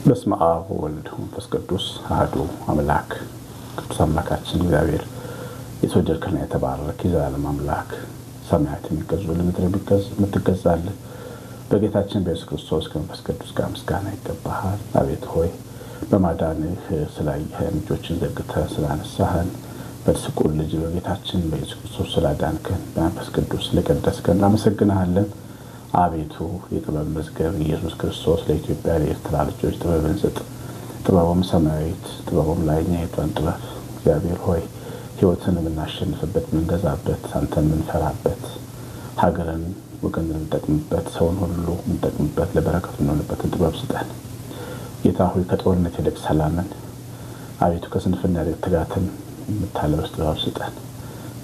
በስመ አብ ወወልድ ወመንፈስ ቅዱስ አሐዱ አምላክ። ቅዱስ አምላካችን እግዚአብሔር የተወደድክና የተባረክ የዘላለም አምላክ ሰማያት የሚገዙልህ ምድር የምትገዛልህ በጌታችን በኢየሱስ ክርስቶስ ከመንፈስ ቅዱስ ጋር ምስጋና ይገባሃል። አቤት ሆይ በማዳንህ ስላየኸን እጆችን ዘርግተህ ስላነሳህን በስቁል ልጅ በጌታችን በኢየሱስ ክርስቶስ ስላዳንከን በመንፈስ ቅዱስ ስለቀደስከን እናመሰግንሃለን። አቤቱ የጥበብ መዝገብ ኢየሱስ ክርስቶስ ለኢትዮጵያ ለኤርትራ ልጆች ጥበብን ስጥ። ጥበቡም ሰማያዊት ጥበቡም ላይኛይቷን ጥበብ እግዚአብሔር ሆይ ሕይወትን የምናሸንፍበት የምንገዛበት አንተን የምንፈራበት ሀገርን ወገንን የምንጠቅምበት ሰውን ሁሉ የምንጠቅምበት ለበረከት የምንሆንበትን ጥበብ ስጠን። ጌታ ሆይ ከጦርነት ይልቅ ሰላምን አቤቱ ከስንፍና ይልቅ ትጋትን የምታለብስ ጥበብ ስጠን።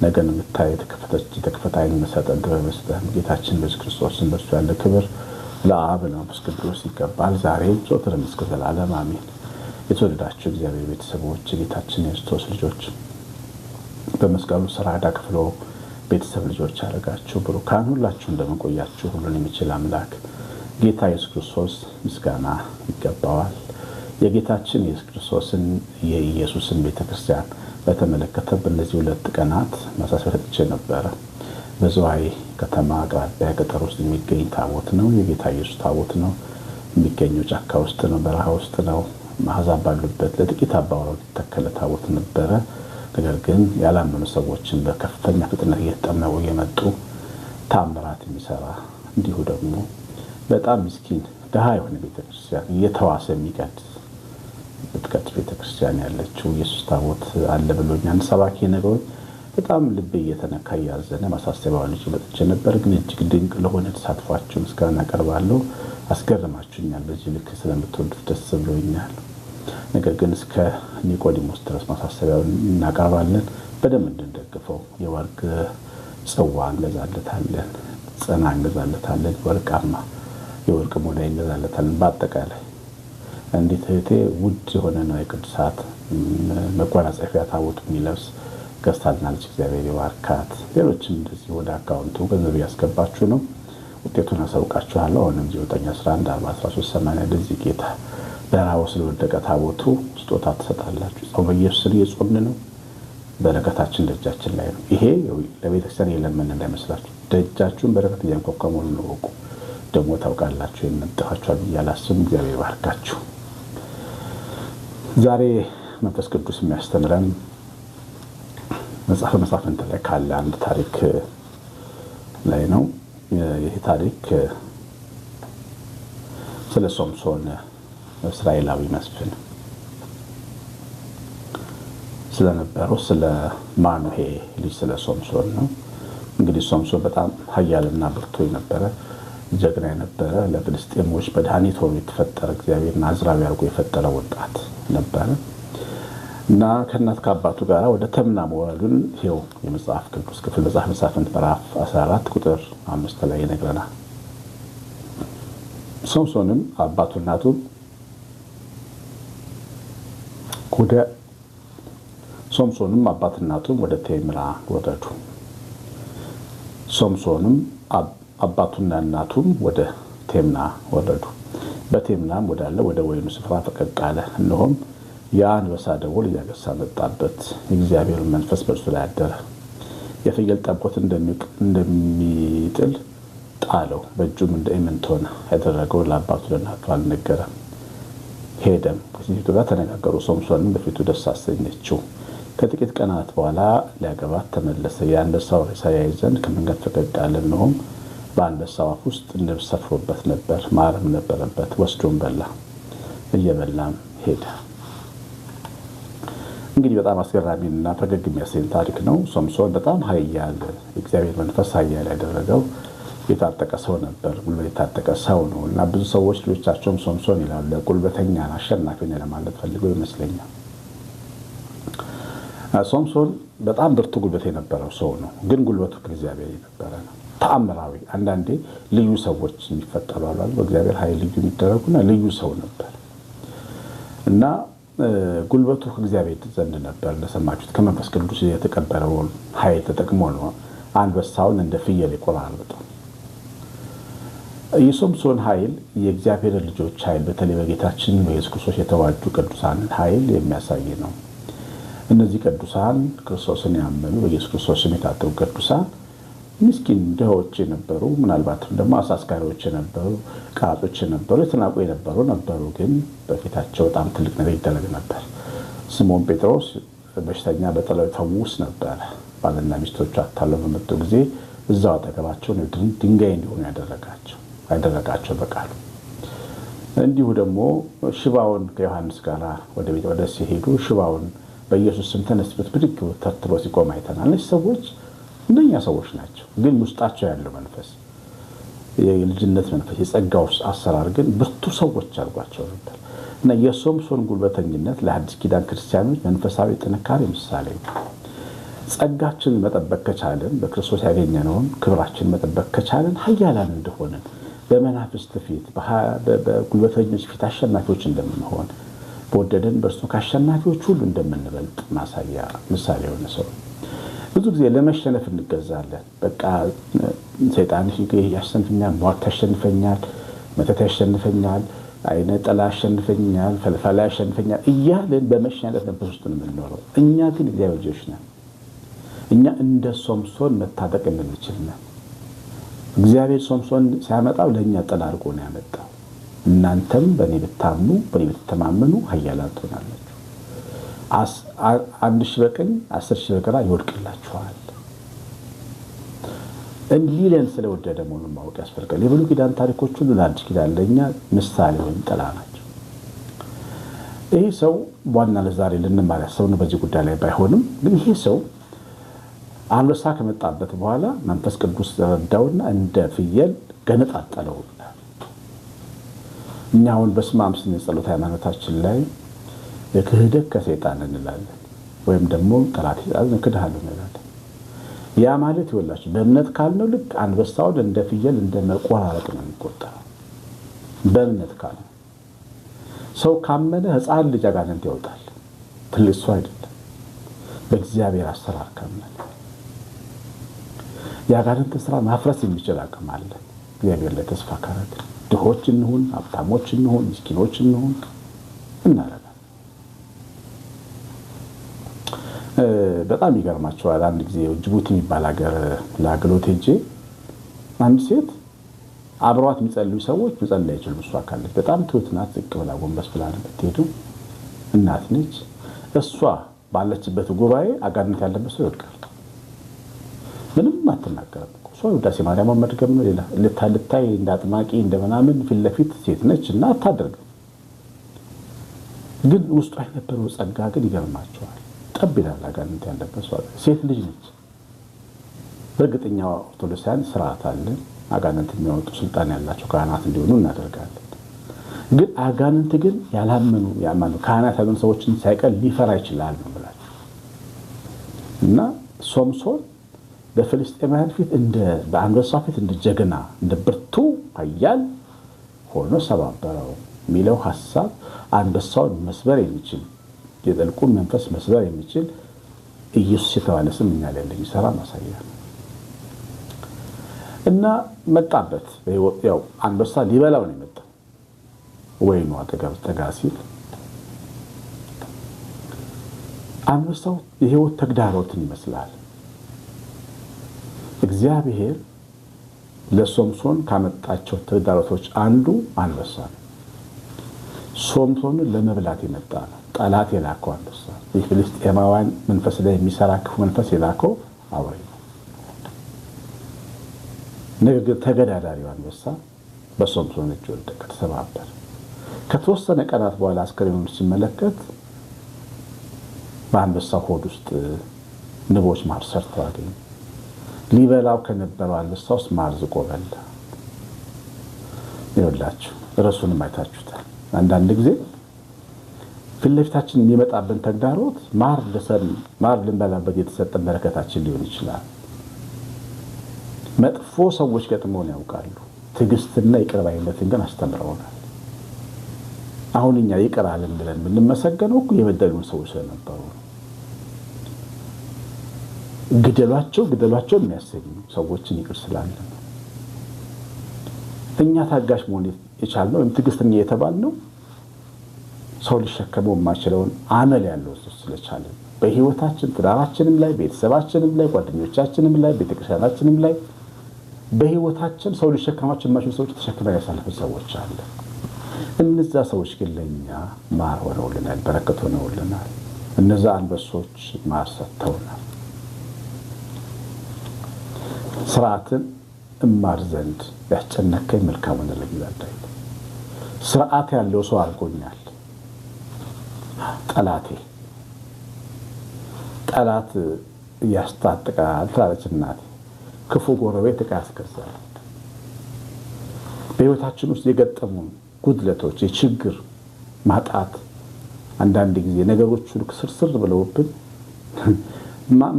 ነገን የምታይ የተከፈተ ዓይን መሰጠን ጥበብ ስጠን። ጌታችን በኢየሱስ ክርስቶስን በእርሱ ያለ ክብር ለአብ ለመንፈስ ቅዱስ ይገባል ዛሬም ዘወትርም እስከ ዘላለም አሜን። የተወደዳችሁ እግዚአብሔር ቤተሰቦች የጌታችን የክርስቶስ ልጆች በመስቀሉ ስራ ዕዳ ከፍሎ ቤተሰብ ልጆች ያደረጋችሁ ብሩካን ሁላችሁ እንደምንቆያችሁ ሁሉን የሚችል አምላክ ጌታ ኢየሱስ ክርስቶስ ምስጋና ይገባዋል። የጌታችን የኢየሱስ ክርስቶስን የኢየሱስን ቤተክርስቲያን በተመለከተ በእነዚህ 2 ቀናት ማሳሰቢያ ሰጥቼ ነበረ። በዝዋይ ከተማ አቅራቢያ ገጠር ውስጥ የሚገኝ ታቦት ነው። የጌታ ኢየሱስ ታቦት ነው። የሚገኘው ጫካ ውስጥ ነው፣ በረሃ ውስጥ ነው። አሕዛብ ባሉበት ለጥቂት አባወራዎች የተተከለ ታቦት ነበረ። ነገር ግን ያላመኑ ሰዎችን በከፍተኛ ፍጥነት እየተጠመቁ እየመጡ ታምራት የሚሰራ እንዲሁ ደግሞ በጣም ምስኪን ድሃ የሆነ ቤተክርስቲያን እየተዋሰ የሚቀድስ ቤተክርስቲያን ያለችው ኢየሱስ ታቦት አለ ብሎኛል። ሰባኪ ነገሮች በጣም ልብ እየተነካ ያዘነ ማሳሰቢያውን ልጅ መጥቼ ነበር። ግን እጅግ ድንቅ ለሆነ ተሳትፏችሁ ምስጋና አቀርባለሁ። አስገርማችሁኛል። በዚህ ልክ ስለምትወዱት ደስ ብሎኛል። ነገር ግን እስከ ኒቆዲሞስ ድረስ ማሳሰቢያውን እናቀርባለን። በደንብ እንድንደግፈው የወርቅ ጽዋ እንገዛለታለን፣ ጽና እንገዛለታለን፣ ወርቃማ የወርቅ ሙዳይ እንገዛለታለን። በአጠቃላይ እንዴት እህቴ ውድ የሆነ ነው የቅዱሳት መጎናጸፊያ ታቦት የሚለብስ ገዝታልናለች። እግዚአብሔር ይባርካት። ሌሎችም እንደዚህ ወደ አካውንቱ ገንዘብ ያስገባችሁ ነው። ውጤቱን አሳውቃችኋለሁ። አሁንም 9114138 እንደዚህ ጌታ በረሃው ስለወደቀ ታቦቱ ስጦታ ትሰጣላችሁ። ጾም በኢየሱስ እየጾምን ነው። በረከታችን ደጃችን ላይ ነው። ይሄ ለቤተክርስቲያን የለምን እንዳይመስላችሁ። ደጃችሁን በረከት እያንኳኳ መሆኑን ነው እወቁ። ደግሞ ታውቃላችሁ የምንጠፋችኋል ብዬ አላስብም። እግዚአብሔር ይባርካችሁ። ዛሬ መንፈስ ቅዱስ የሚያስተምረን መጽሐፈ መሳፍንት ላይ ካለ አንድ ታሪክ ላይ ነው። ይህ ታሪክ ስለ ሶምሶን እስራኤላዊ መስፍን ስለነበረው ስለ ማኑሄ ልጅ ስለ ሶምሶን ነው። እንግዲህ ሶምሶን በጣም ኃያልና ብርቱ የነበረ ጀግና የነበረ ለፍልስጤሞች መድኃኒት ሆኖ የተፈጠረ እግዚአብሔር ናዝራዊ አድርጎ የፈጠረ ወጣት ነበረ እና ከእናት ከአባቱ ጋር ወደ ተምና መውረዱን ይኸው የመጽሐፍ ቅዱስ ክፍል መጽሐፈ መሳፍንት ምዕራፍ 14 ቁጥር 5 ላይ ይነግረናል። ሶምሶንም አባቱ እናቱም ወደ ቴምና ወረዱ። ሶምሶንም አባቱና እናቱም ወደ ቴምና ወረዱ። በቴምናም ወዳለ ወደ ወይኑ ስፍራ ፈቀቅ አለ። እነሆም የአንበሳ ደቦል እያገሳ መጣበት። የእግዚአብሔር መንፈስ በእርሱ ላይ አደረ። የፍየል ጠቦት እንደሚጥል ጣለው። በእጁም እንደ ኢምንት ሆነ። ያደረገው ለአባቱ ለእናቱ አልነገረም። ሄደም ከሴቲቱ ጋር ተነጋገሩ። ሶምሶንም በፊቱ ደስ አሰኘችው። ከጥቂት ቀናት በኋላ ሊያገባት ተመለሰ። የአንበሳው ሬሳ ያይ ዘንድ ከመንገድ ፈቀቅ አለ። እነሆም በአንበሳው አፍ ውስጥ ንብ ሰፍሮበት ነበር፣ ማርም ነበረበት። ወስዶም በላ። እየበላም ሄደ። እንግዲህ በጣም አስገራሚና ፈገግ የሚያሰኝ ታሪክ ነው። ሶምሶን በጣም ኃያል የእግዚአብሔር መንፈስ ኃያል ያደረገው የታጠቀ ሰው ነበር። ጉልበት የታጠቀ ሰው ነው እና ብዙ ሰዎች ልጆቻቸውም ሶምሶን ይላሉ። ጉልበተኛ አሸናፊ ነው ለማለት ፈልገው ይመስለኛል። ሶምሶን በጣም ብርቱ ጉልበት የነበረው ሰው ነው። ግን ጉልበቱ ከእግዚአብሔር የነበረ ነው። ተአምራዊ አንዳንዴ ልዩ ሰዎች የሚፈጠሩ አሉ። በእግዚአብሔር ኃይል ልዩ የሚደረጉና ልዩ ሰው ነበር እና ጉልበቱ ከእግዚአብሔር ዘንድ ነበር። እንደሰማችሁት ከመንፈስ ቅዱስ የተቀበለውን ኃይል ተጠቅሞ ነው አንበሳውን እንደ ፍየል የቆራረጠው። የሶምሶን ኃይል የእግዚአብሔር ልጆች ኃይል በተለይ በጌታችን በኢየሱስ ክርስቶስ የተዋጁ ቅዱሳን ኃይል የሚያሳይ ነው። እነዚህ ቅዱሳን ክርስቶስን ያመኑ በኢየሱስ ክርስቶስ የታተሙ ቅዱሳን ምስኪን ድሆች የነበሩ ምናልባትም ደግሞ አሳስጋሪዎች የነበሩ ቃጦች የነበሩ የተናቁ የነበሩ ነበሩ። ግን በፊታቸው በጣም ትልቅ ነገር ይደረግ ነበር። ስምዖን ጴጥሮስ በሽተኛ በጥለው ተውስ ነበር። ባልና ሚስቶቹ አታለው በመጡ ጊዜ እዛው አጠገባቸው ድንጋይ እንዲሆኑ ያደረጋቸው በቃሉ። እንዲሁ ደግሞ ሽባውን ከዮሐንስ ጋር ወደ ሲሄዱ ሽባውን በኢየሱስ ስም ተነስበት ብድግ ተርትሮ ሲቆም አይተናል። እነዚህ ሰዎች እንደኛ ሰዎች ናቸው። ግን ውስጣቸው ያለው መንፈስ የልጅነት መንፈስ የጸጋው አሰራር ግን ብርቱ ሰዎች አድርጓቸው ነበር እና የሶምሶን ጉልበተኝነት ለአዲስ ኪዳን ክርስቲያኖች መንፈሳዊ ጥንካሬ ምሳሌ ነው። ጸጋችንን መጠበቅ ከቻለን በክርስቶስ ያገኘነውን ክብራችንን መጠበቅ ከቻለን ኃያላን እንደሆነን በመናፍስት ፊት በጉልበተኞች ፊት አሸናፊዎች እንደምንሆን በወደደን በእርሱ ከአሸናፊዎች ሁሉ እንደምንበልጥ ማሳያ ምሳሌ የሆነ ሰው። ብዙ ጊዜ ለመሸነፍ እንገዛለን። በቃ ሰይጣን ያሸንፈኛል፣ ሟርት ያሸንፈኛል፣ መተት ያሸንፈኛል፣ አይነ ጥላ ያሸንፈኛል፣ ፈልፈላ ያሸንፈኛል እያልን በመሸነፍ መንፈስ ውስጥ ነው የምንኖረው። እኛ ግን እግዚአብሔር ልጆች ነን። እኛ እንደ ሶምሶን መታጠቅ የምንችል ነን። እግዚአብሔር ሶምሶን ሲያመጣው ለእኛ ጥላ አድርጎ ነው ያመጣው። እናንተም በእኔ ብታምኑ በእኔ ብትተማመኑ ኃያላን ትሆናላችሁ። 1,000 በቀኝ 10,000 በግራ ይወድቅላችኋል። እንዲለን ስለወደደ መሆኑን ማወቅ ያስፈልጋል። የብሉይ ኪዳን ታሪኮች ሁሉ ለአዲስ ኪዳን ለእኛ ምሳሌ ወይም ጥላ ናቸው። ይህ ሰው ዋና ለዛሬ ልንማር ያሰብነው በዚህ ጉዳይ ላይ ባይሆንም ግን ይህ ሰው አንበሳ ከመጣበት በኋላ መንፈስ ቅዱስ ረዳውና እንደ ፍየል ገነጣጠለው። እኛ አሁን በስመ አብ ስንል ጸሎት ሃይማኖታችን ላይ የክህደት ከሰይጣን እንላለን፣ ወይም ደግሞ ጠላት ይዛል ክድሃለሁ እንላለን። ያ ማለት ይወላችሁ በእምነት ካልነው ልክ አንበሳውን እንደ ፍየል እንደ መቆራረጥ ነው የሚቆጠረው። በእምነት ካልነው ሰው ካመነ ሕፃን ልጅ አጋንንት ያወጣል፣ ትልቅ ሰው አይደለም። በእግዚአብሔር አሰራር ካመነ የአጋንንት ስራ ማፍረስ የሚችል አቅም አለ። እግዚአብሔር ላይ ተስፋ ካደረግን ድሆች እንሁን ሀብታሞች እንሁን ምስኪኖች እንሁን እናደርጋለን። በጣም ይገርማቸዋል። አንድ ጊዜ ጅቡቲ የሚባል ሀገር ለአገልግሎት ሄጄ አንድ ሴት አብረዋት የሚጸልዩ ሰዎች መጸለይ አይችሉም። እሷ ካለች በጣም ትሁት ናት። ዝቅ ብላ ጎንበስ ብላ ነው የምትሄዱ። እናት ነች። እሷ ባለችበት ጉባኤ አጋንንት ያለበት ሰው ይወድቃል። ምንም አትናገርም። እሷ ውዳሴ ማርያም መድገም ነው። ሌላ ልታይ እንዳጥማቂ እንደምናምን ፊት ለፊት ሴት ነች እና አታደርግም። ግን ውስጧ የነበረው ጸጋ ግን ይገርማቸዋል። ጠብ ይላል። አጋንንት ያለበት ሰው ሴት ልጅ ነች። በእርግጠኛ ኦርቶዶክሳውያን ስርዓት አለ። አጋንንት የሚያወጡ ስልጣን ያላቸው ካህናት እንዲሆኑ እናደርጋለን። ግን አጋንንት ግን ያላመኑ ካህናት ያሉን ሰዎችን ሳይቀር ሊፈራ ይችላል ነው ብላችሁ እና ሶምሶን በፍልስጤማውያን ፊት በአንበሳ ፊት እንደ ጀግና እንደ ብርቱ ኃያል ሆኖ ሰባበረው የሚለው ሐሳብ አንበሳውን መስበር የሚችል የጥልቁን መንፈስ መስበር የሚችል ኢየሱስ የተባለ ስም እኛ ላይ እንደሚሰራ ማሳያ ነው። እና መጣበት። ያው አንበሳ ሊበላው ነው የመጣው። ወይኑ አጠገብ ጠጋ ሲል አንበሳው የህይወት ተግዳሮትን ይመስላል። እግዚአብሔር ለሶምሶን ካመጣቸው ተግዳሮቶች አንዱ አንበሳ ነው። ሶምሶንን ለመብላት የመጣ ነው። ጠላት የላከው አንበሳ። የፍልስጤማውያን መንፈስ ላይ የሚሰራ ክፉ መንፈስ የላከው አውሬ ነው። ነገር ግን ተገዳዳሪው አንበሳ በሶምሶን እጅ ወደቀ፣ ተሰባበረ። ከተወሰነ ቀናት በኋላ አስከሬኑን ሲመለከት በአንበሳ ሆድ ውስጥ ንቦች ማር ሰርተው አገኘ። ሊበላው ከነበረው አንበሳ ውስጥ ማር ዝቆ በላ። ይኸውላችሁ ርዕሱንም አይታችሁታል። አንዳንድ ጊዜ ፊት ለፊታችን የሚመጣብን ተግዳሮት ማር ልንበላበት የተሰጠን በረከታችን ሊሆን ይችላል። መጥፎ ሰዎች ገጥመውን ያውቃሉ። ትዕግስትና ይቅር ባይነትን ግን አስተምረውናል። አሁን እኛ ይቅር አለን ብለን የምንመሰገነው እኮ የበደሉን ሰዎች ስለነበሩ ነው። ግደሏቸው የሚያሰኙ ሰዎችን ይቅር ስላለን ነው። እኛ ታጋሽ መሆን የቻልነው ወይም ትዕግስተኛ የተባልነው ሰው ሊሸከመው የማይችለውን አመል ያለው ሰው ስለቻለን በህይወታችን ትዳራችንም ላይ ቤተሰባችንም ላይ ጓደኞቻችንም ላይ ቤተክርስቲያናችንም ላይ በህይወታችን ሰው ሊሸከማቸው የማይችሉ ሰዎች ተሸክመው ያሳለፉ ሰዎች አለ። እነዛ ሰዎች ግን ለኛ ማር ሆነውልናል፣ በረከት ሆነውልናል። እነዛ አንበሶች ማር ሰጥተውናል። ስርዓትን እማር ዘንድ ያስጨነቀኝ መልካም ሆነልኝ ይላል ዳዊት። ስርዓት ያለው ሰው አድርጎኛል ጠላት ያስታጥቃል ትላለች እናቴ። ክፉ ጎረቤት ዕቃ ያስገዛል። በህይወታችን ውስጥ የገጠሙን ጉድለቶች፣ የችግር ማጣት አንዳንድ ጊዜ ነገሮች ሁሉ ስርስር ብለውብን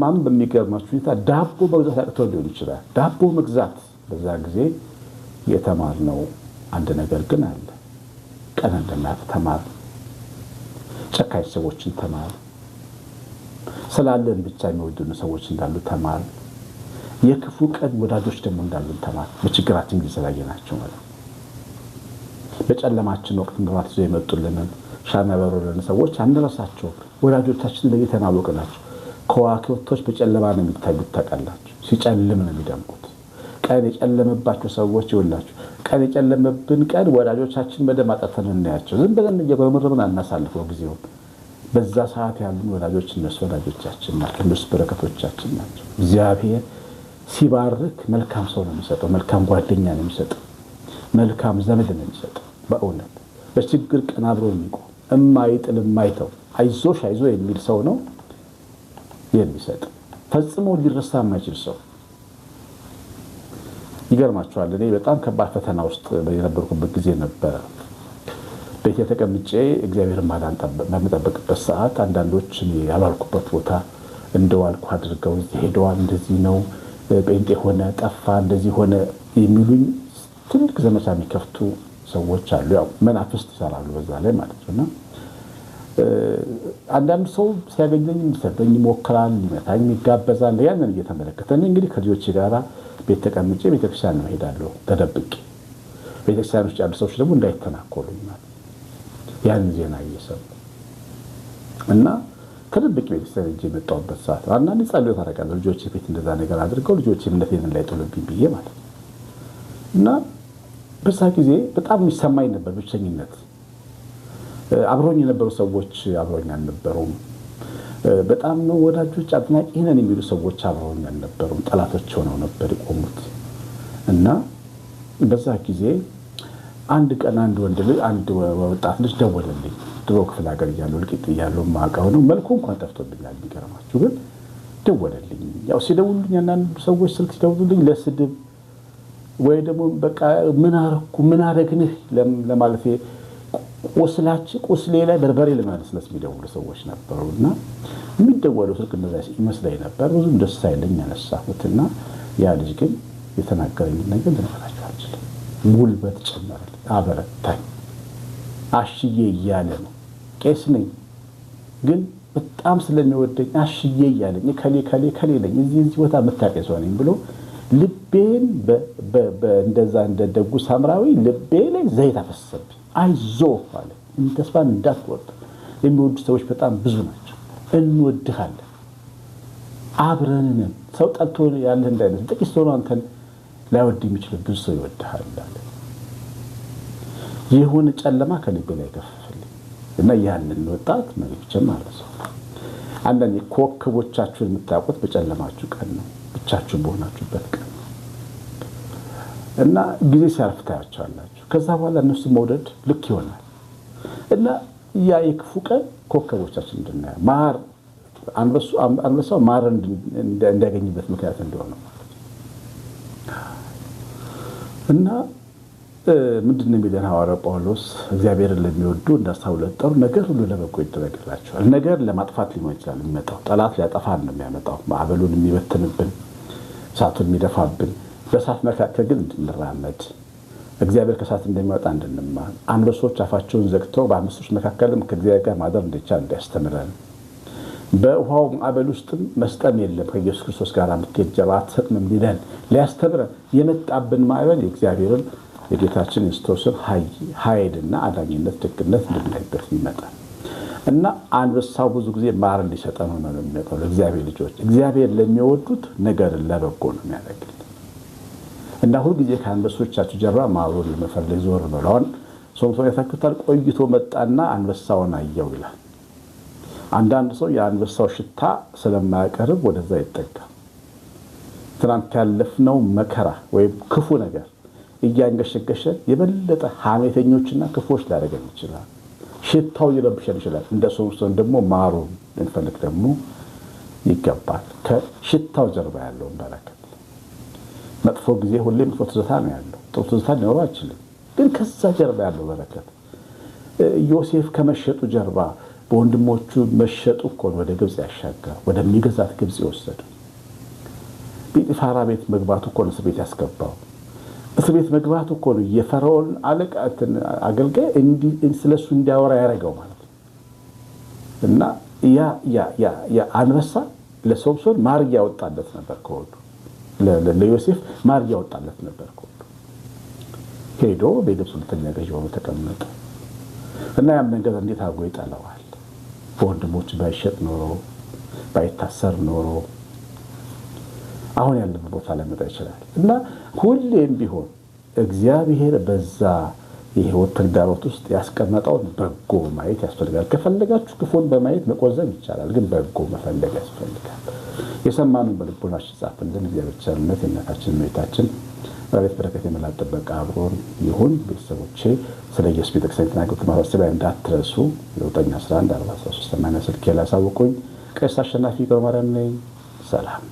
ማን በሚገርማችሁ ሁኔታ ዳቦ መግዛት አቅቶ ሊሆን ይችላል። ዳቦ መግዛት በዛ ጊዜ የተማርነው አንድ ነገር ግን አለ። ቀን እንደማያልፍ ተማር። ጨካኝ ሰዎችን ተማር። ስላለን ብቻ የሚወዱን ሰዎች እንዳሉ ተማር። የክፉ ቀን ወዳጆች ደግሞ እንዳሉ ተማር። በችግራችን ጊዜ ስላየናቸው ማለት በጨለማችን ወቅት መብራት ይዘው የመጡልንን ሻማ ያበሩልን ሰዎች አንረሳቸው። ወዳጆቻችን ለየተን አወቅናቸው። ከዋክብቶች በጨለማ ነው የሚታዩት ታውቃላችሁ። ሲጨልም ነው የሚደምቁት። ቀን የጨለመባቸው ሰዎች ይወላችሁ። ቀን የጨለመብን ቀን ወዳጆቻችን በደም አጣተን እናያቸው። ዝም ብለን እየበረመረምን አናሳልፈው ጊዜውን። በዛ ሰዓት ያሉን ወዳጆች እነሱ ወዳጆቻችን ናቸው። እነሱ በረከቶቻችን ናቸው። እግዚአብሔር ሲባርክ መልካም ሰው ነው የሚሰጠው። መልካም ጓደኛ ነው የሚሰጠው። መልካም ዘመድ ነው የሚሰጠው። በእውነት በችግር ቀን አብሮ የሚቆም የማይጥል የማይተው አይዞሽ አይዞ የሚል ሰው ነው የሚሰጥ። ፈጽሞ ሊረሳ የማይችል ሰው። ይገርማችኋል፣ እኔ በጣም ከባድ ፈተና ውስጥ የነበርኩበት ጊዜ ነበረ። ቤት ተቀምጬ እግዚአብሔር ማዳን በመጠበቅበት ሰዓት አንዳንዶች ያልዋልኩበት ቦታ እንደዋልኩ አድርገው ሄደዋል። እንደዚህ ነው ጴንጤ ሆነ ጠፋ፣ እንደዚህ ሆነ የሚሉኝ ትልቅ ዘመቻ የሚከፍቱ ሰዎች አሉ። ያው መናፍስት ይሰራሉ በዛ ላይ ማለት ነውና አንዳንድ ሰው ሲያገኘኝ ሊሰደኝ ይሞክራል፣ ሊመታኝ ይጋበዛል። ያንን እየተመለከተ እኔ እንግዲህ ከልጆቼ ጋር ቤት ተቀምጬ ቤተክርስቲያን ነው ሄዳለሁ ተደብቄ። ቤተክርስቲያን ውስጥ ያሉ ሰዎች ደግሞ እንዳይተናኮሉኝ ማለት ያንን ዜና እየሰሙ እና ተደብቄ ቤተክርስቲያን ሄጄ የመጣሁበት ሰዓት አንዳንድ ጸሎት አደርጋለሁ። ልጆቼ ቤት እንደዛ ነገር አድርገው ልጆቼ እምነቴን እንዳይጥሉብኝ ብዬ ማለት ነው። እና በዛ ጊዜ በጣም የሚሰማኝ ነበር ብቸኝነት። አብሮኝ የነበሩ ሰዎች አብሮኝ አልነበሩም። በጣም ነው ወዳጆች አጥናቂ ነን የሚሉ ሰዎች አብሮኝ አልነበሩም። ጠላቶች ሆነው ነበር የቆሙት። እና በዛ ጊዜ አንድ ቀን አንድ ወጣት ልጅ ደወለልኝ። ድሮ ክፍለ ሀገር እያለሁ ልቂጥ እያለሁ ማውቀው ነው። መልኩ እንኳን ጠፍቶብኛል። የሚገርማችሁ ግን ደወለልኝ። ያው ሲደውሉልኝ አንዳንድ ሰዎች ስልክ ሲደውሉልኝ ለስድብ ወይ ደግሞ በቃ ምን አረግንህ ለማለት ቁስሌ ላይ በርበሬ ለማለስለስ የሚደውሉ ሰዎች ነበሩና የሚደወለው ስልክ እንደዛ ይመስለኝ ነበር። ብዙም ደስ አይለኝ ያነሳሁትና ያ ልጅ ግን የተናገረኝ ነገር ልነግራችሁ አልችልም። ጉልበት ጨመረልኝ፣ አበረታኝ። አሽዬ እያለ ነው። ቄስ ነኝ ግን በጣም ስለሚወደኝ አሽዬ እያለኝ ከሌ ነኝ እዚህ ቦታ የምታውቀኝ ሰው ነኝ ብሎ ልቤን እንደዛ እንደደጉ ሳምራዊ ልቤ ላይ ዘይት አፈሰሰብኝ። አይዞህ አለ። ተስፋ እንዳትቆርጥ። የሚወዱ ሰዎች በጣም ብዙ ናቸው። እንወድሃለን፣ አብረንን። ሰው ጠልቶ ያለ እንዳይነት ጥቂት ሰው ነው አንተን ላይወድ የሚችል ብዙ ሰው ይወድሃል አለ። የሆነ ጨለማ ከልቤ ላይ ከፈፈልኝ እና ያንን ወጣት መልክቸም ማለት ነው። አንዳንዴ ኮከቦቻችሁን የምታውቁት በጨለማችሁ ቀን ነው፣ ብቻችሁን በሆናችሁበት ቀን እና ጊዜ ሲያልፍ ታያቸዋላችሁ። ከዛ በኋላ እነሱ መውደድ ልክ ይሆናል እና ያ የክፉ ቀን ኮከቦቻችን እንድናያ ማር አንበሳው ማር እንዲያገኝበት ምክንያት እንደሆነ ማለት እና ምንድነው የሚለን ሐዋርያው ጳውሎስ? እግዚአብሔርን ለሚወዱ እንዳስተውለጠሩ ነገር ሁሉ ለበጎ ይደረግላቸዋል። ነገር ለማጥፋት ሊሆን ይችላል የሚመጣው። ጠላት ሊያጠፋን ነው የሚያመጣው። ማዕበሉን የሚበትንብን፣ እሳቱን የሚደፋብን። በእሳት መካከል ግን እንድንራመድ እግዚአብሔር ከእሳት እንደሚወጣ እንድንማር፣ አንበሶች አፋቸውን ዘግተው በአንበሶች መካከልም ከእግዚአብሔር ጋር ማደር እንደቻል እንዲያስተምረን፣ በውሃው ማዕበል ውስጥም መስጠም የለም ከኢየሱስ ክርስቶስ ጋር የምትሄድ ጀልባ አትሰጥምም ሊለን ሊያስተምረን የመጣብን ማዕበል የእግዚአብሔርን የጌታችን የክርስቶስን ኃይልና አዳኝነት ደግነት እንድናይበት ይመጣል እና አንበሳው ብዙ ጊዜ ማር እንዲሰጠን ነው የሚመጣው ለእግዚአብሔር ልጆች። እግዚአብሔር ለሚወዱት ነገር ለበጎ ነው የሚያደርግልን እና ሁሉ ጊዜ ከአንበሶቻችሁ ጀርባ ማሩን ለመፈለግ ዞር ብለዋል። ሶምሶን ያታክታል ቆይቶ መጣና አንበሳውን አየው ይላል። አንዳንድ ሰው የአንበሳው ሽታ ስለማያቀርብ ወደዛ ይጠጋል። ትናንት ያለፍነው መከራ ወይም ክፉ ነገር እያንገሸገሸ የበለጠ ሐሜተኞችና ክፉዎች ሊያደርገን ይችላል። ሽታው ሊረብሸን ይችላል። እንደ ሶምሶን ደግሞ ማሩን ልንፈልግ ደግሞ ይገባል። ከሽታው ጀርባ ያለውን በረከት መጥፎ ጊዜ ሁሌ መጥፎ ትዝታ ነው ያለው። ጥሩ ትዝታ ሊኖረው አይችልም። ግን ከዛ ጀርባ ያለው በረከት ዮሴፍ ከመሸጡ ጀርባ በወንድሞቹ መሸጡ እኮ ወደ ግብጽ ያሻገረ ወደሚገዛት ግብጽ ይወሰዱ። ጲጥፋራ ቤት መግባቱ እኮ ነው እስር ቤት ያስገባው። እስር ቤት መግባቱ እኮ ነው የፈርዖን አለቃ አገልጋይ ስለሱ እንዲያወራ ያደረገው ማለት ነው። እና ያ አንበሳ ለሶምሶን ማር ያወጣለት ነበር ከሆዱ ለዮሴፍ ማር ያወጣለት ነበር ከሆዱ ሄዶ በግብጽ ሁለተኛ ገዥ ሆኖ ተቀመጠ። እና ያም ነገር እንዴት አድርጎ ይጠላዋል። በወንድሞች ባይሸጥ ኖሮ ባይታሰር ኖሮ አሁን ያለበት ቦታ ላይ መጣ ይችላል። እና ሁሌም ቢሆን እግዚአብሔር በዛ የህይወት ተግዳሮት ውስጥ ያስቀመጠውን በጎ ማየት ያስፈልጋል። ከፈለጋችሁ ክፉን በማየት መቆዘም ይቻላል፣ ግን በጎ መፈለግ ያስፈልጋል። የሰማነውን በልቦናችን ጻፍልን። እግዚአብሔር ቸርነት የእናታችን እመቤታችን በቤት በረከት የመላእክት ጥበቃ አብሮን ይሁን። ቤተሰቦቼ ስለ ኢየሱስ ቤተክርስቲያን የተናገሩት ማሳሰቢያ እንዳትረሱ። 911 43 80 ስልኬ ላይ አሳውቁኝ። ቀሲስ አሸናፊ ገብረማርያም ነኝ። ሰላም